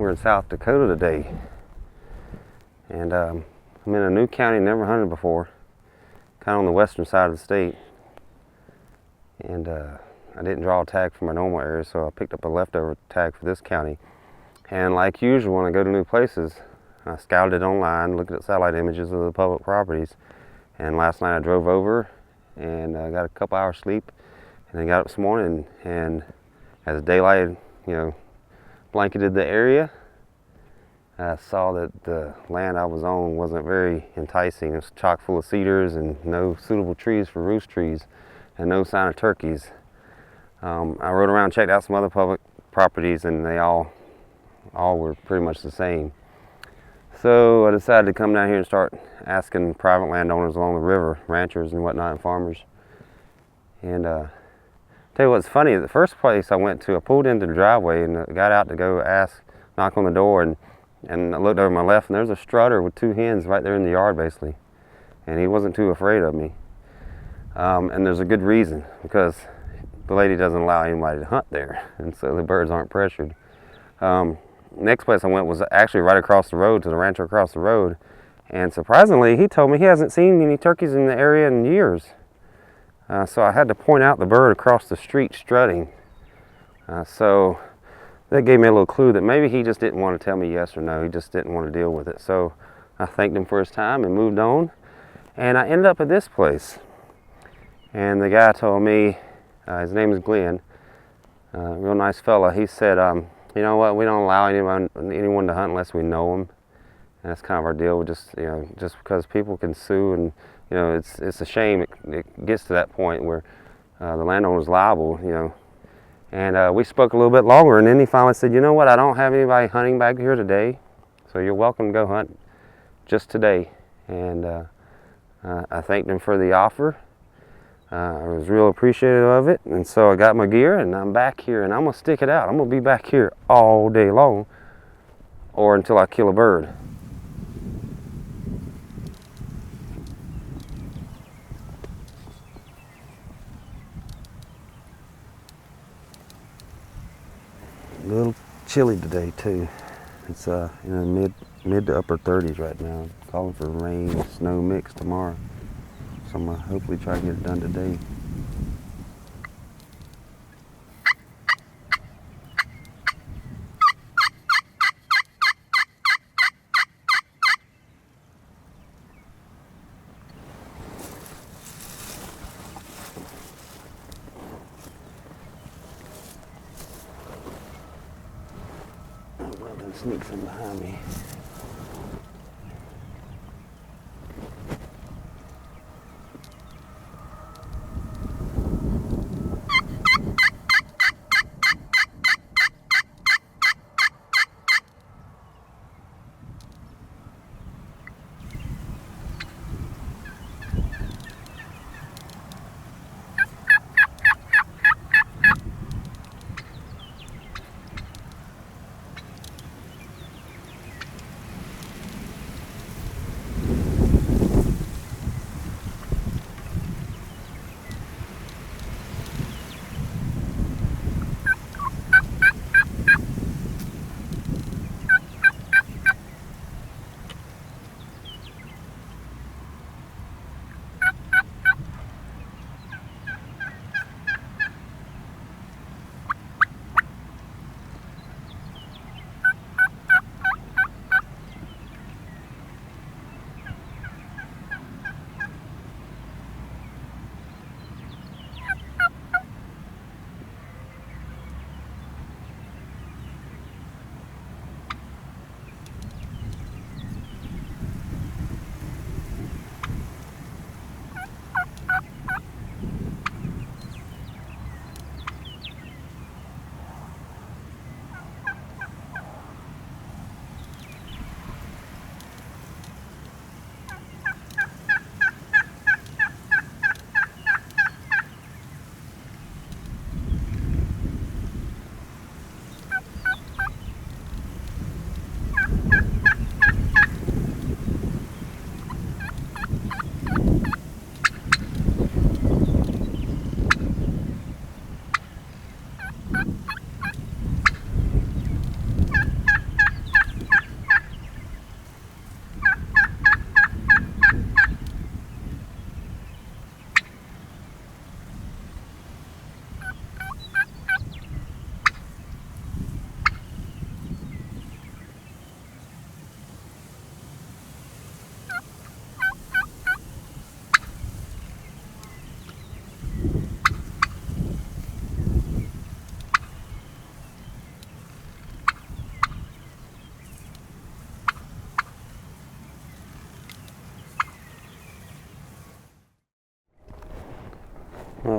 We're in South Dakota today, and I'm in a new county, never hunted before, kind of on the western side of the state. And I didn't draw a tag for my normal area, so I picked up a leftover tag for this county. And like usual, when I go to new places, I scouted it online, looked at satellite images of the public properties. And last night I drove over and got a couple hours sleep, and then got up this morning, and as daylight, blanketed the area, I saw that the land I was on wasn't very enticing. It was chock full of cedars and no suitable trees for roost trees, and no sign of turkeys. I rode around, checked out some other public properties, and they all were pretty much the same. So I decided to come down here and start asking private landowners along the river, ranchers and whatnot, and farmers. And tell you what's funny, the first place I went to, I pulled into the driveway and got out to go knock on the door, and I looked over my left, and there's a strutter with two hens right there in the yard, basically. And he wasn't too afraid of me. And there's a good reason, because the lady doesn't allow anybody to hunt there, and so the birds aren't pressured. Next place I went was actually right across the road, to the rancher across the road, and surprisingly, he told me he hasn't seen any turkeys in the area in years. So I had to point out the bird across the street strutting. So that gave me a little clue that maybe he just didn't want to tell me yes or no. He just didn't want to deal with it. So I thanked him for his time and moved on. And I ended up at this place. And the guy told me, his name is Glenn, real nice fella. He said, you know what, we don't allow anyone to hunt unless we know them. And that's kind of our deal. We just because people can sue, and it's a shame it gets to that point where the landowner's liable, And we spoke a little bit longer, and then he finally said, you know what, I don't have anybody hunting back here today, so you're welcome to go hunt just today. And I thanked him for the offer. I was real appreciative of it, and so I got my gear, and I'm back here, and I'm going to stick it out. I'm going to be back here all day long, or until I kill a bird. A little chilly today too. It's mid to upper 30s right now. Calling for rain, snow mix tomorrow. So I'm gonna hopefully try to get it done today. Sneak from behind me.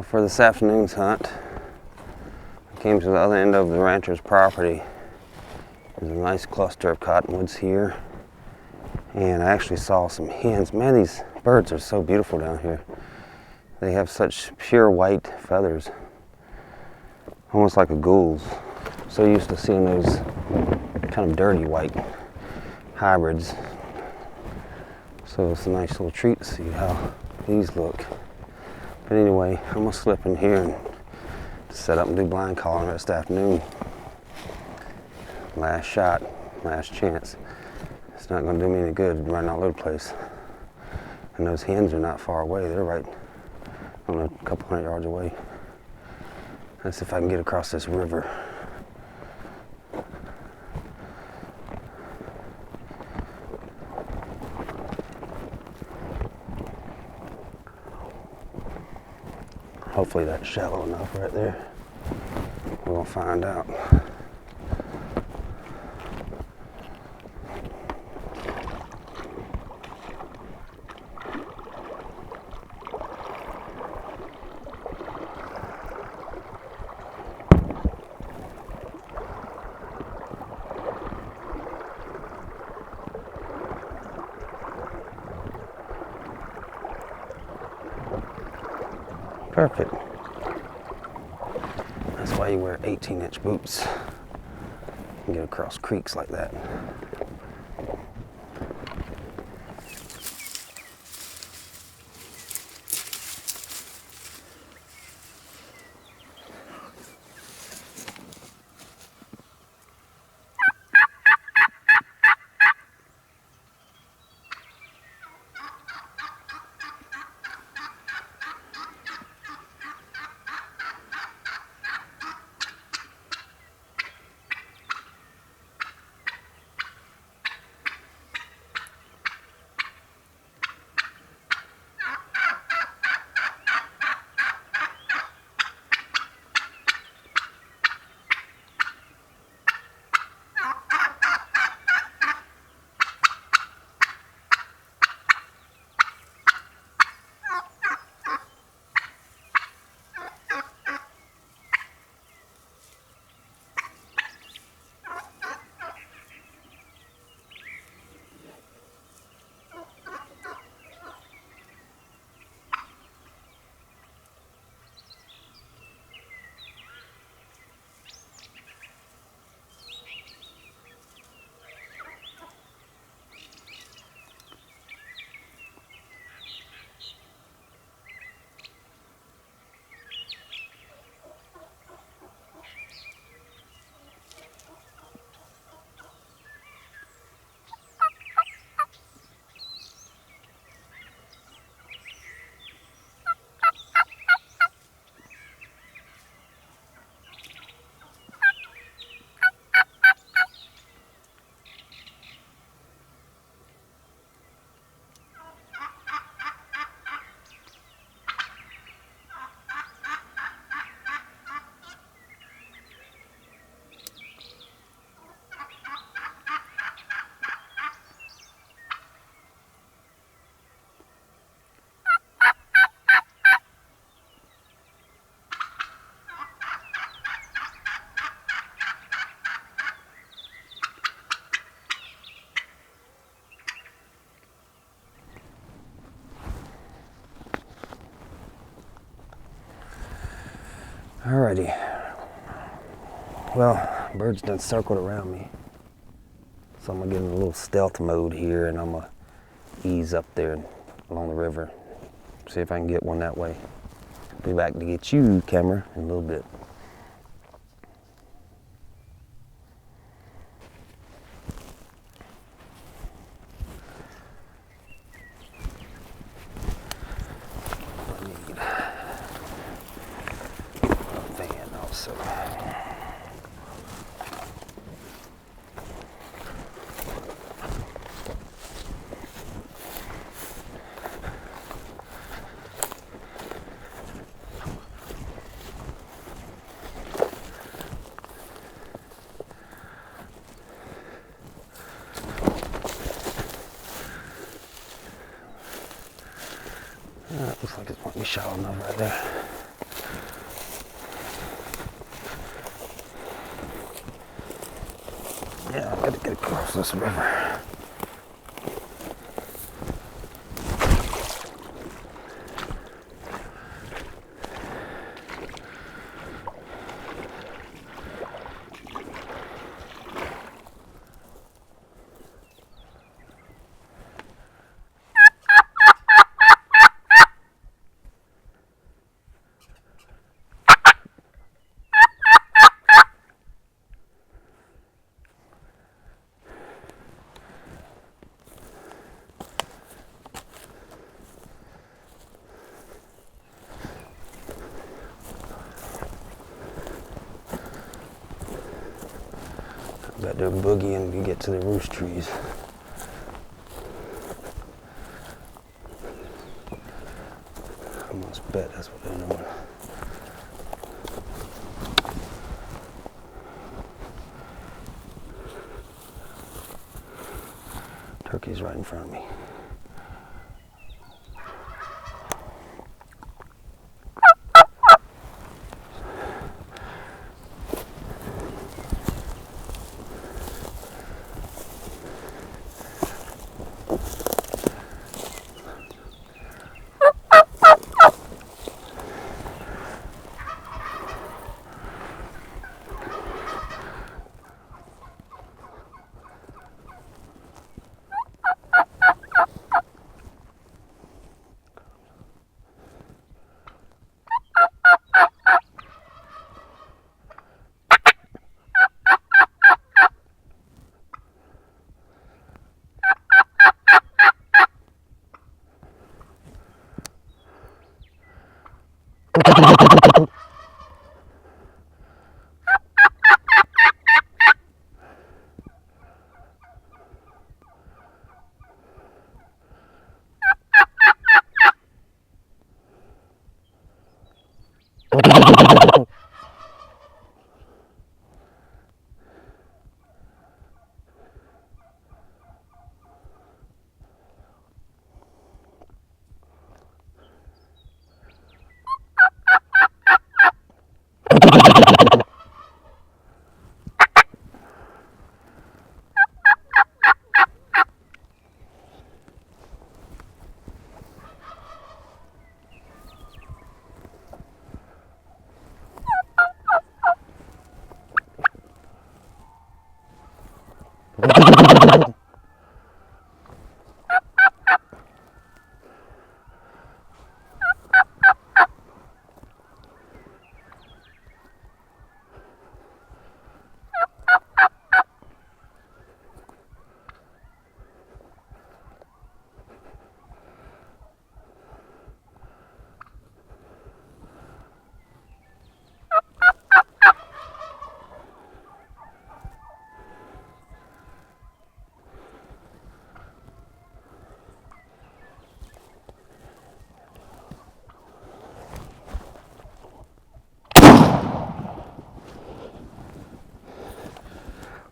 Well, for this afternoon's hunt, I came to the other end of the rancher's property. There's a nice cluster of cottonwoods here, and I actually saw some hens. Man, these birds are so beautiful down here. They have such pure white feathers, almost like a ghoul's. So used to seeing those kind of dirty white hybrids. So it's a nice little treat to see how these look. But anyway, I'm gonna slip in here and set up and do blind calling this afternoon. Last shot, last chance. It's not gonna do me any good running all over the place. And those hens are not far away. They're right, I don't know, a couple hundred yards away. Let's see if I can get across this river. Hopefully that's shallow enough right there. We'll find out. Perfect. That's why you wear 18-inch boots. You can get across creeks like that. Alrighty. Well, birds done circled around me. So I'm gonna get in a little stealth mode here and I'm gonna ease up there along the river. See if I can get one that way. Be back to get you, camera, in a little bit. Looks like it's might be shallow enough right there. Yeah, I gotta get across this river. Got their boogie and we get to the roost trees. I must bet that's what they're doing. Turkey's right in front of me.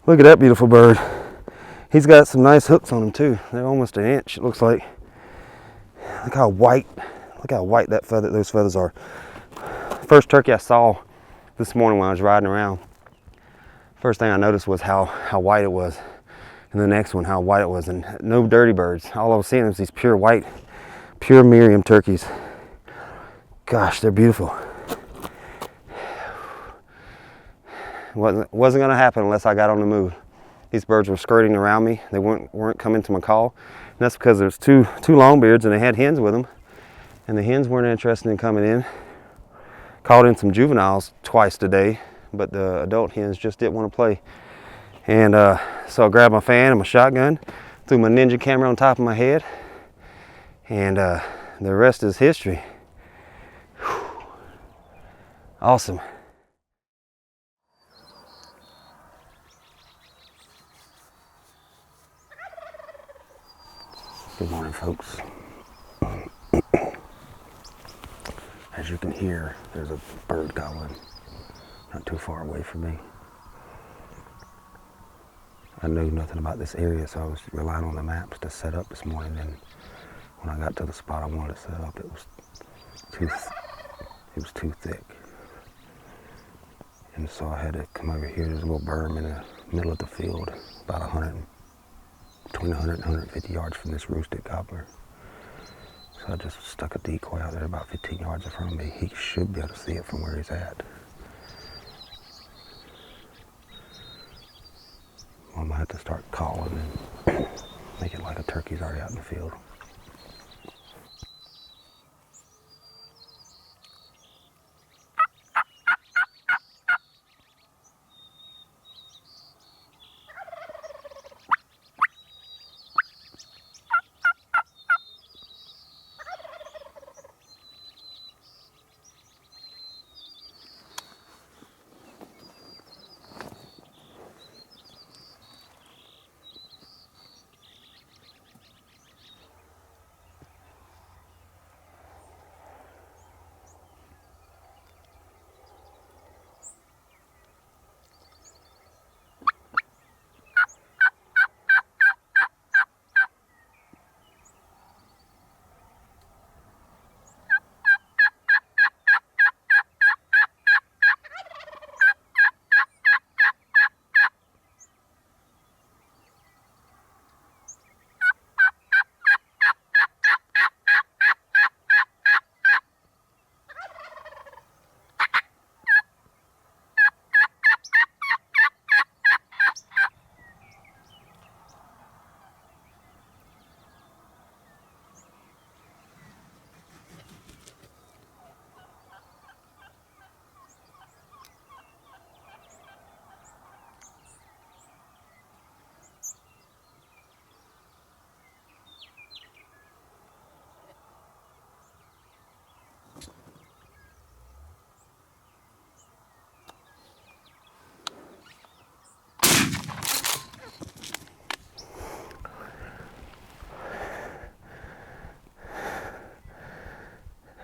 Look at that beautiful bird. He's got some nice hooks on him too. They're almost an inch, it looks like. Look how white that feather, those feathers are. First turkey I saw this morning when I was riding around, first thing I noticed was how white it was. And the next one, how white it was, and no dirty birds. All I was seeing was these pure white, pure Merriam turkeys. Gosh, they're beautiful. Wasn't gonna happen unless I got on the move. These birds were skirting around me. They weren't coming to my call. And that's because there's two longbeards and they had hens with them. And the hens weren't interested in coming in. Caught in some juveniles twice today, but the adult hens just didn't want to play. And so I grabbed my fan and my shotgun, threw my ninja camera on top of my head, and the rest is history. Whew. Awesome. Good morning, folks. As you can hear, there's a bird gobbling not too far away from me. I knew nothing about this area, so I was relying on the maps to set up this morning. And when I got to the spot I wanted to set up, it was too thick. And so I had to come over here. There's a little berm in the middle of the field, about between 100 and 150 yards from this roosted gobbler. So I just stuck a decoy out there about 15 yards in front of me. He should be able to see it from where he's at. I'm gonna have to start calling and make it like a turkey's already out in the field.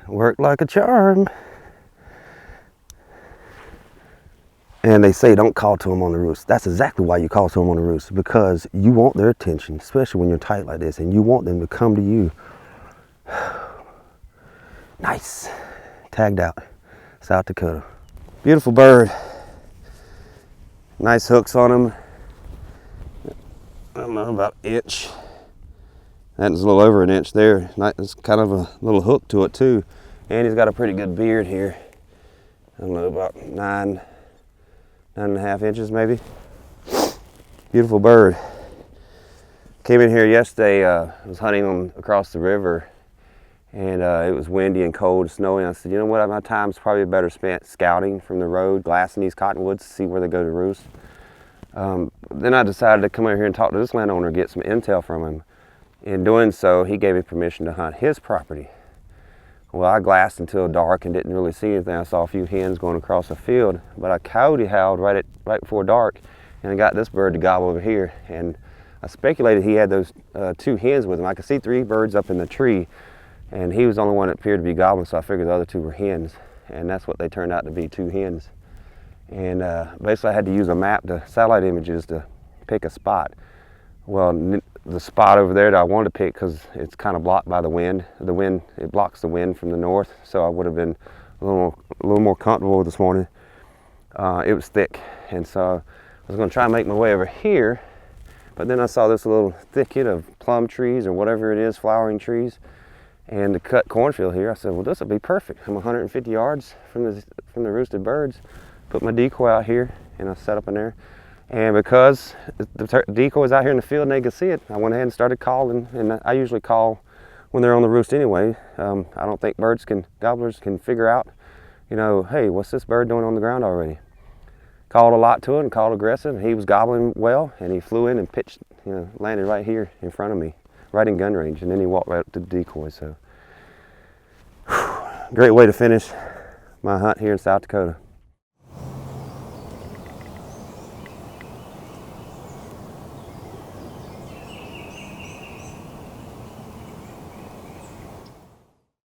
Worked like a charm. And they say don't call to them on the roost. That's exactly why you call to them on the roost, because you want their attention, especially when you're tight like this, and you want them to come to you. Nice. Tagged out. South Dakota. Beautiful bird. Nice hooks on him. I don't know, about an inch. That's a little over an inch there. It's kind of a little hook to it too. And he's got a pretty good beard here. I don't know, about 9.5 inches maybe. Beautiful bird. Came in here yesterday, I was hunting across the river, and it was windy and cold, snowy. I said, you know what, my time's probably better spent scouting from the road, glassing these cottonwoods to see where they go to roost. Then I decided to come over here and talk to this landowner, get some intel from him. In doing so, he gave me permission to hunt his property. Well, I glassed until dark and didn't really see anything. I saw a few hens going across the field, but a coyote howled right before dark, and I got this bird to gobble over here. And I speculated he had those 2 hens with him. I could see 3 birds up in the tree, and he was the only one that appeared to be gobbling, so I figured the other 2 were hens, and that's what they turned out to be, 2 hens. And basically I had to use a map, to satellite images, to pick a spot. Well, the spot over there that I wanted to pick, because it's kind of blocked by the wind. It blocks the wind from the north, so I would have been a little more comfortable this morning. It was thick, and so I was going to try and make my way over here, but then I saw this little thicket of plum trees or whatever it is, flowering trees, and to cut cornfield here. I said, well, this will be perfect. I'm 150 yards from the roosted birds. Put my decoy out here, and I set up in there. And because the decoy is out here in the field and they could see it, I went ahead and started calling. And I usually call when they're on the roost anyway. I don't think gobblers can figure out, you know, hey, what's this bird doing on the ground already? Called a lot to it and called aggressive. He was gobbling well, and he flew in and pitched, you know, landed right here in front of me, right in gun range. And then he walked right up to the decoy. So, great way to finish my hunt here in South Dakota.